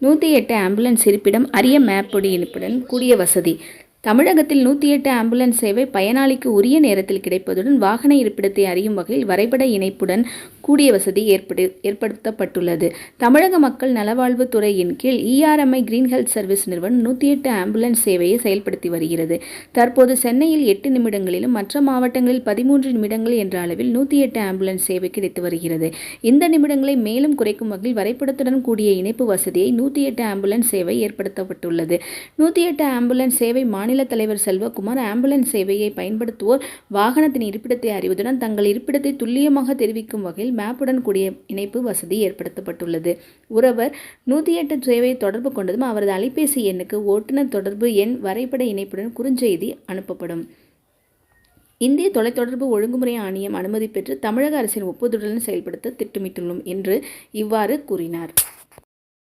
108 ambulance இருப்பிடம் அரிய மேப்பொடி இணைப்புடன் கூடிய வசதி. தமிழகத்தில் 108 ஆம்புலன்ஸ் சேவை பயனாளிக்கு உரிய நேரத்தில் கிடைப்பதுடன் வாகன இருப்பிடத்தை அறியும் வகையில் வரைபட இணைப்புடன் கூடிய வசதி ஏற்படுத்தப்பட்டுள்ளது. தமிழக மக்கள் நலவாழ்வுத் துறையின் கீழ் ERMI கிரீன் ஹெல்த் சர்வீஸ் நிறுவனம் 108 ஆம்புலன்ஸ் சேவையை செயல்படுத்தி வருகிறது. தற்போது சென்னையில் 8 நிமிடங்களிலும் மற்ற மாவட்டங்களில் 13 நிமிடங்கள் என்ற அளவில் 108 ஆம்புலன்ஸ் சேவை கிடைத்து வருகிறது. இந்த நிமிடங்களை மேலும் குறைக்கும் வகையில் வரைபடத்துடன் கூடிய இணைப்பு வசதியை 108 ஆம்புலன்ஸ் சேவை ஏற்படுத்தப்பட்டுள்ளது. 108 ஆம்புலன்ஸ் சேவை மாநில தலைவர் செல்வகுமார் ஆம்புலன்ஸ் சேவையை பயன்படுத்துவோர் வாகனத்தின் இருப்பிடத்தை அறிவதுடன் தங்கள் இருப்பிடத்தை துல்லியமாக தெரிவிக்கும் வகையில் மேப்புடன் கூடிய இணைப்பு வசதி ஏற்படுத்தப்பட்டுள்ளது. உறவர் 108 சேவையை தொடர்பு கொண்டதும் அவரது அலைபேசி எண்ணுக்கு ஓட்டுநர் தொடர்பு எண் வரைபட இணைப்புடன் குறுஞ்செய்தி அனுப்பப்படும். இந்திய தொலைத்தொடர்பு ஒழுங்குமுறை ஆணையம் அனுமதி பெற்று தமிழக அரசின் ஒப்புதலுடன் செயல்படுத்த திட்டமிட்டுள்ளோம் என்று இவ்வாறு கூறினார்.